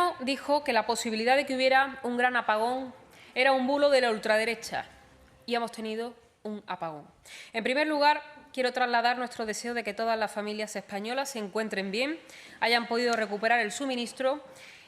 Gobierno dijo que la posibilidad de que hubiera un gran apagón era un bulo de la ultraderecha y hemos tenido un apagón. En primer lugar, quiero trasladar nuestro deseo de que todas las familias españolas se encuentren bien, hayan podido recuperar el suministro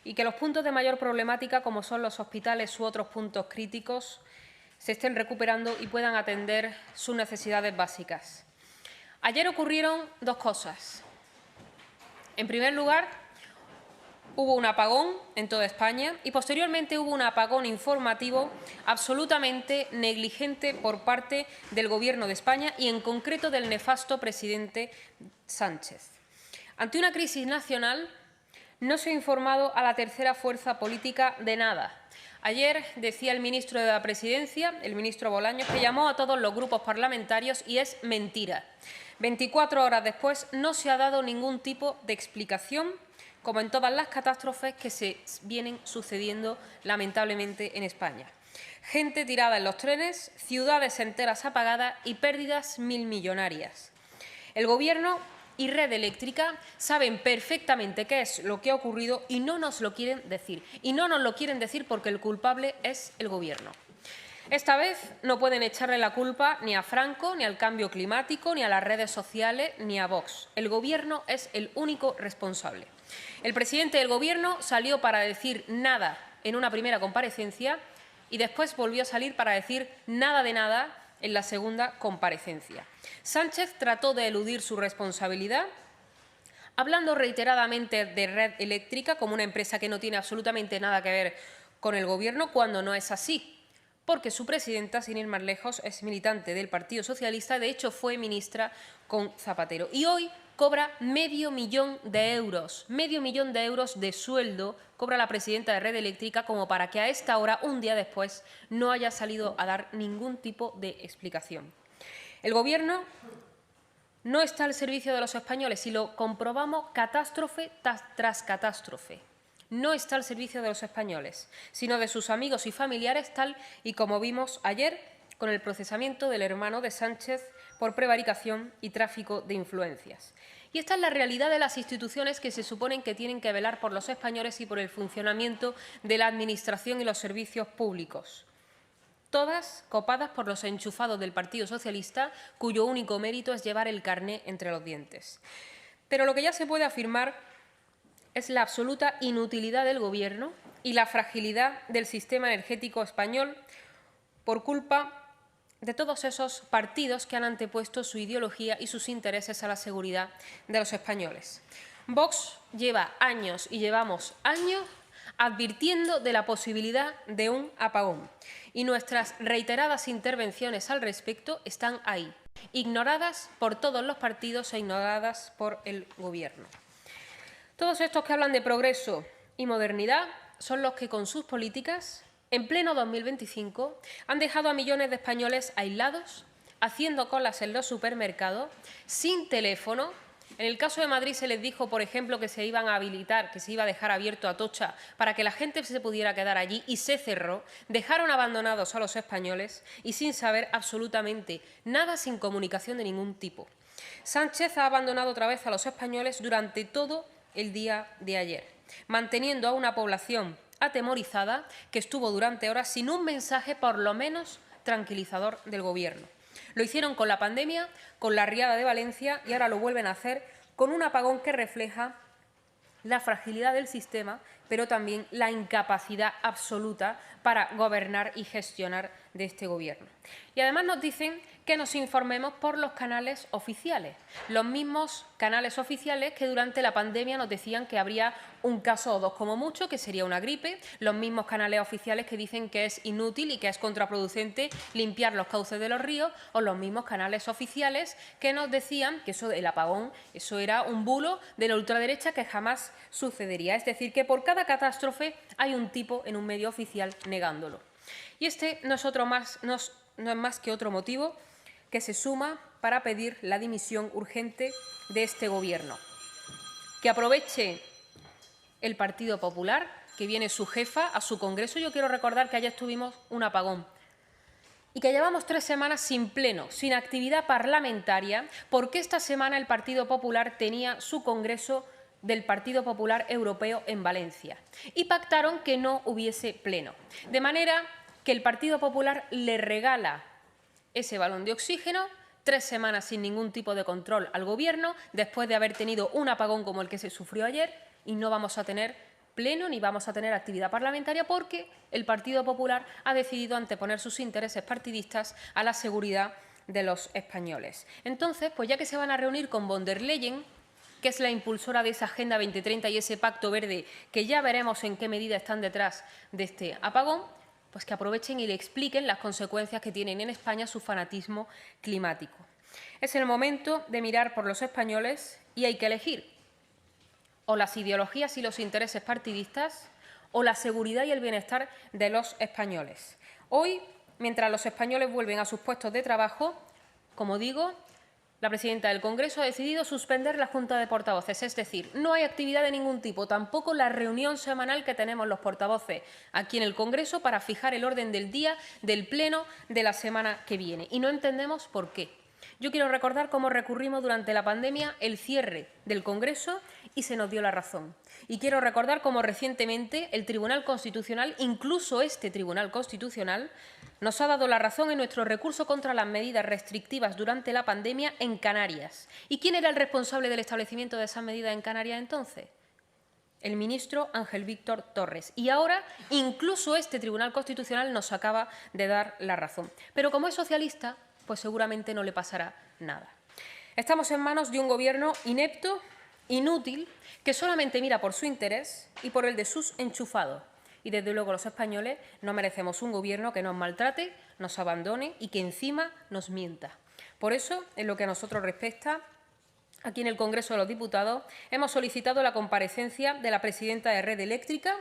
y que los puntos de mayor problemática, como son los hospitales u otros puntos críticos, se estén recuperando y puedan atender sus necesidades básicas. Ayer ocurrieron dos cosas. En primer lugar, hubo un apagón en toda España y posteriormente hubo un apagón informativo absolutamente negligente por parte del Gobierno de España y en concreto del nefasto presidente Sánchez. Ante una crisis nacional no se ha informado a la tercera fuerza política de nada. Ayer decía el ministro de la Presidencia, el ministro Bolaños, que llamó a todos los grupos parlamentarios y es mentira. 24 horas después no se ha dado ningún tipo de explicación, como en todas las catástrofes que se vienen sucediendo lamentablemente en España. Gente tirada en los trenes, ciudades enteras apagadas y pérdidas milmillonarias. El Gobierno y Red Eléctrica saben perfectamente qué es lo que ha ocurrido y no nos lo quieren decir. Y no nos lo quieren decir porque el culpable es el Gobierno. Esta vez no pueden echarle la culpa ni a Franco, ni al cambio climático, ni a las redes sociales, ni a Vox. El Gobierno es el único responsable. El presidente del Gobierno salió para decir nada en una primera comparecencia y después volvió a salir para decir nada de nada en la segunda comparecencia. Sánchez trató de eludir su responsabilidad, hablando reiteradamente de Red Eléctrica como una empresa que no tiene absolutamente nada que ver con el Gobierno, cuando no es así, porque su presidenta, sin ir más lejos, es militante del Partido Socialista, de hecho fue ministra con Zapatero. Y hoy cobra medio millón de euros de sueldo, cobra la presidenta de Red Eléctrica, como para que a esta hora, un día después, no haya salido a dar ningún tipo de explicación. El Gobierno no está al servicio de los españoles y lo comprobamos catástrofe tras catástrofe. No está al servicio de los españoles, sino de sus amigos y familiares, tal y como vimos ayer con el procesamiento del hermano de Sánchez por prevaricación y tráfico de influencias. Y esta es la realidad de las instituciones que se suponen que tienen que velar por los españoles y por el funcionamiento de la Administración y los servicios públicos. Todas copadas por los enchufados del Partido Socialista, cuyo único mérito es llevar el carné entre los dientes. Pero lo que ya se puede afirmar es la absoluta inutilidad del Gobierno y la fragilidad del sistema energético español por culpa de todos esos partidos que han antepuesto su ideología y sus intereses a la seguridad de los españoles. Vox lleva años y llevamos años advirtiendo de la posibilidad de un apagón y nuestras reiteradas intervenciones al respecto están ahí, ignoradas por todos los partidos e ignoradas por el Gobierno. Todos estos que hablan de progreso y modernidad son los que con sus políticas, en pleno 2025, han dejado a millones de españoles aislados, haciendo colas en los supermercados, sin teléfono. En el caso de Madrid se les dijo, por ejemplo, que se iban a habilitar, que se iba a dejar abierto Atocha para que la gente se pudiera quedar allí y se cerró. Dejaron abandonados a los españoles y sin saber absolutamente nada, sin comunicación de ningún tipo. Sánchez ha abandonado otra vez a los españoles durante todo el día de ayer, manteniendo a una población atemorizada que estuvo durante horas sin un mensaje por lo menos tranquilizador del Gobierno. Lo hicieron con la pandemia, con la riada de Valencia y ahora lo vuelven a hacer con un apagón que refleja la fragilidad del sistema, pero también la incapacidad absoluta para gobernar y gestionar de este Gobierno. Y además nos dicen que nos informemos por los canales oficiales, los mismos canales oficiales que durante la pandemia nos decían que habría un caso o dos como mucho, que sería una gripe, los mismos canales oficiales que dicen que es inútil y que es contraproducente limpiar los cauces de los ríos, o los mismos canales oficiales que nos decían que eso del apagón, eso era un bulo de la ultraderecha que jamás sucedería. Es decir, que por cada catástrofe hay un tipo en un medio oficial negándolo. Y este no es más que otro motivo que se suma para pedir la dimisión urgente de este Gobierno. Que aproveche el Partido Popular, que viene su jefa a su congreso. Yo quiero recordar que ayer tuvimos un apagón y que llevamos 3 semanas sin pleno, sin actividad parlamentaria, porque esta semana el Partido Popular tenía su congreso del Partido Popular Europeo en Valencia y pactaron que no hubiese pleno. De manera que el Partido Popular le regala ese balón de oxígeno 3 semanas sin ningún tipo de control al Gobierno, después de haber tenido un apagón como el que se sufrió ayer, y no vamos a tener pleno ni vamos a tener actividad parlamentaria porque el Partido Popular ha decidido anteponer sus intereses partidistas a la seguridad de los españoles. Entonces, pues ya que se van a reunir con von der Leyen, que es la impulsora de esa Agenda 2030 y ese Pacto Verde, que ya veremos en qué medida están detrás de este apagón, pues que aprovechen y le expliquen las consecuencias que tienen en España su fanatismo climático. Es el momento de mirar por los españoles y hay que elegir o las ideologías y los intereses partidistas o la seguridad y el bienestar de los españoles. Hoy, mientras los españoles vuelven a sus puestos de trabajo, como digo, la presidenta del Congreso ha decidido suspender la Junta de Portavoces, es decir, no hay actividad de ningún tipo, tampoco la reunión semanal que tenemos los portavoces aquí en el Congreso para fijar el orden del día del Pleno de la semana que viene. Y no entendemos por qué. Yo quiero recordar cómo recurrimos durante la pandemia el cierre del Congreso y se nos dio la razón. Y quiero recordar cómo recientemente el Tribunal Constitucional, incluso este Tribunal Constitucional, nos ha dado la razón en nuestro recurso contra las medidas restrictivas durante la pandemia en Canarias. ¿Y quién era el responsable del establecimiento de esas medidas en Canarias entonces? El ministro Ángel Víctor Torres. Y ahora incluso este Tribunal Constitucional nos acaba de dar la razón. Pero como es socialista, pues seguramente no le pasará nada. Estamos en manos de un Gobierno inepto, inútil, que solamente mira por su interés y por el de sus enchufados. Y desde luego los españoles no merecemos un Gobierno que nos maltrate, nos abandone y que encima nos mienta. Por eso, en lo que a nosotros respecta, aquí en el Congreso de los Diputados hemos solicitado la comparecencia de la presidenta de Red Eléctrica,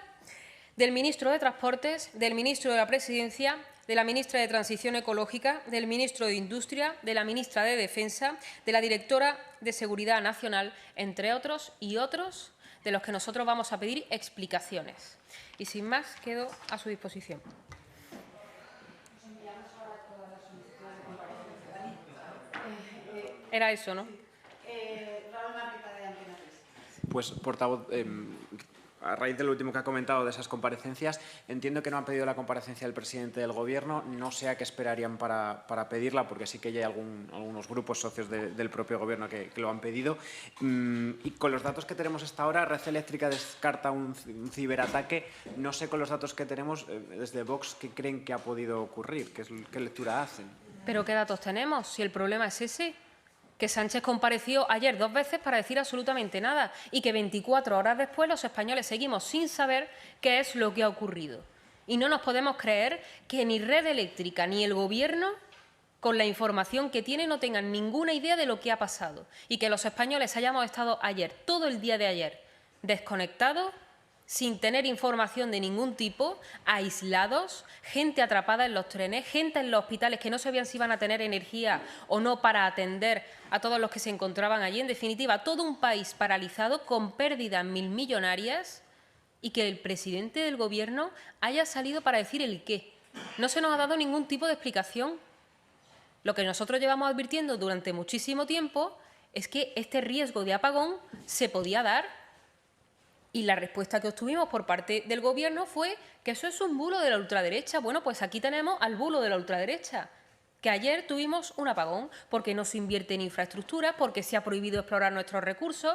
del ministro de Transportes, del ministro de la Presidencia, de la ministra de Transición Ecológica, del ministro de Industria, de la ministra de Defensa, de la directora de Seguridad Nacional, entre otros y otros, de los que nosotros vamos a pedir explicaciones. Y sin más, quedo a su disposición. Era eso, ¿no? Pues, portavoz, a raíz de lo último que ha comentado de esas comparecencias, entiendo que no han pedido la comparecencia del presidente del Gobierno. No sé a qué esperarían para pedirla, porque sí que ya hay algunos grupos socios del propio Gobierno que lo han pedido. Y con los datos que tenemos hasta ahora, Red Eléctrica descarta un ciberataque. No sé, con los datos que tenemos desde Vox, ¿qué creen que ha podido ocurrir? ¿Qué lectura hacen? ¿Pero qué datos tenemos? Si el problema es ese, que Sánchez compareció ayer 2 veces para decir absolutamente nada y que 24 horas después los españoles seguimos sin saber qué es lo que ha ocurrido. Y no nos podemos creer que ni Red Eléctrica ni el Gobierno, con la información que tiene, no tengan ninguna idea de lo que ha pasado y que los españoles hayamos estado ayer, todo el día de ayer, desconectados, sin tener información de ningún tipo, aislados, gente atrapada en los trenes, gente en los hospitales que no sabían si iban a tener energía o no para atender a todos los que se encontraban allí. En definitiva, todo un país paralizado con pérdidas milmillonarias y que el presidente del Gobierno haya salido para decir el qué. No se nos ha dado ningún tipo de explicación. Lo que nosotros llevamos advirtiendo durante muchísimo tiempo es que este riesgo de apagón se podía dar. Y la respuesta que obtuvimos por parte del Gobierno fue que eso es un bulo de la ultraderecha. Bueno, pues aquí tenemos al bulo de la ultraderecha, que ayer tuvimos un apagón porque no se invierte en infraestructura, porque se ha prohibido explorar nuestros recursos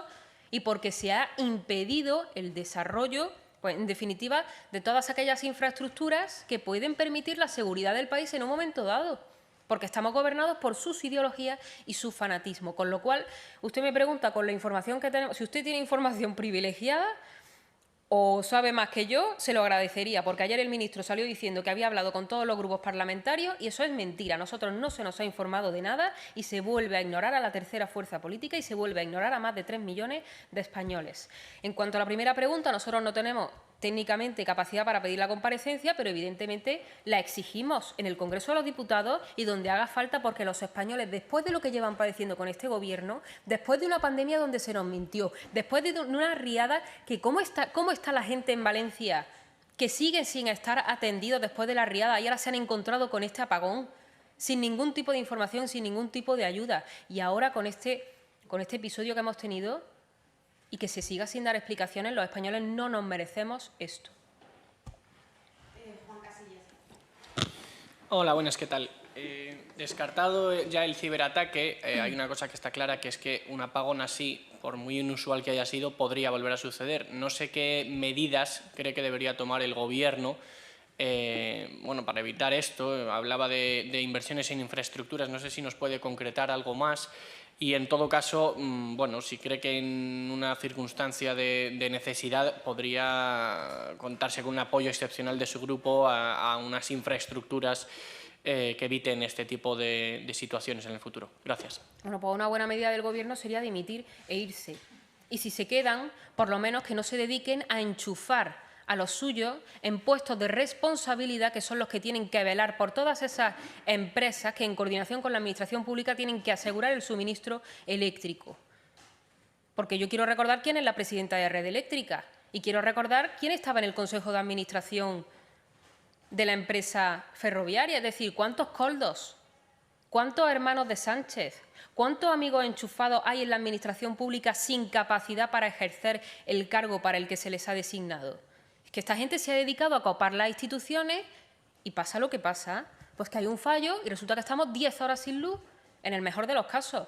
y porque se ha impedido el desarrollo, pues, en definitiva, de todas aquellas infraestructuras que pueden permitir la seguridad del país en un momento dado, porque estamos gobernados por sus ideologías y su fanatismo. Con lo cual, usted me pregunta, con la información que tenemos, si usted tiene información privilegiada o sabe más que yo, se lo agradecería, porque ayer el ministro salió diciendo que había hablado con todos los grupos parlamentarios y eso es mentira. A nosotros no se nos ha informado de nada y se vuelve a ignorar a la tercera fuerza política y se vuelve a ignorar a más de 3 millones de españoles. En cuanto a la primera pregunta, nosotros no tenemos técnicamente capacidad para pedir la comparecencia, pero evidentemente la exigimos en el Congreso de los Diputados y donde haga falta, porque los españoles, después de lo que llevan padeciendo con este Gobierno, después de una pandemia donde se nos mintió, después de una riada que cómo está la gente en Valencia, que sigue sin estar atendidos después de la riada y ahora se han encontrado con este apagón, sin ningún tipo de información, sin ningún tipo de ayuda. Y ahora con este episodio que hemos tenido, y que se siga sin dar explicaciones. Los españoles no nos merecemos esto. Hola, buenas, ¿qué tal? Descartado ya el ciberataque, hay una cosa que está clara, que es que un apagón así, por muy inusual que haya sido, podría volver a suceder. No sé qué medidas cree que debería tomar el Gobierno para evitar esto. Hablaba de inversiones en infraestructuras, no sé si nos puede concretar algo más. Y en todo caso, si cree que en una circunstancia de necesidad podría contarse con un apoyo excepcional de su grupo a unas infraestructuras que eviten este tipo de situaciones en el futuro. Gracias. Bueno, pues una buena medida del Gobierno sería dimitir e irse. Y si se quedan, por lo menos que no se dediquen a enchufar a los suyos en puestos de responsabilidad, que son los que tienen que velar por todas esas empresas que, en coordinación con la Administración pública, tienen que asegurar el suministro eléctrico. Porque yo quiero recordar quién es la presidenta de Red Eléctrica y quiero recordar quién estaba en el Consejo de Administración de la empresa ferroviaria. Es decir, ¿cuántos Koldos? ¿Cuántos hermanos de Sánchez? ¿Cuántos amigos enchufados hay en la Administración pública sin capacidad para ejercer el cargo para el que se les ha designado? Es que esta gente se ha dedicado a copar las instituciones y pasa lo que pasa. Pues que hay un fallo y resulta que estamos 10 horas sin luz, en el mejor de los casos.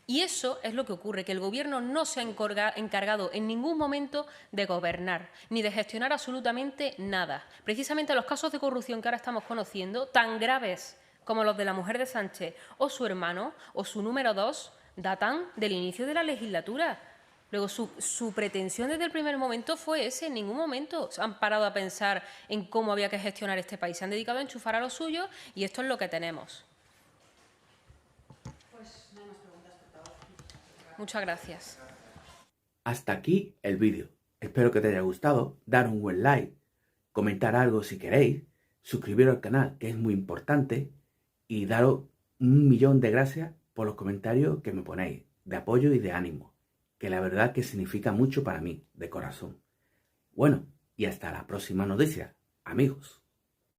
Y eso es lo que ocurre, que el Gobierno no se ha encargado en ningún momento de gobernar, ni de gestionar absolutamente nada. Precisamente los casos de corrupción que ahora estamos conociendo, tan graves como los de la mujer de Sánchez o su hermano o su número 2, datan del inicio de la legislatura. Luego, su pretensión desde el primer momento fue ese. En ningún momento se han parado a pensar en cómo había que gestionar este país. Se han dedicado a enchufar a lo suyo y esto es lo que tenemos. Muchas gracias. Hasta aquí el vídeo. Espero que te haya gustado, dar un buen like, comentar algo si queréis, suscribiros al canal, que es muy importante, y daros 1.000.000 de gracias por los comentarios que me ponéis, de apoyo y de ánimo, que la verdad que significa mucho para mí, de corazón. Bueno, y hasta la próxima noticia, amigos.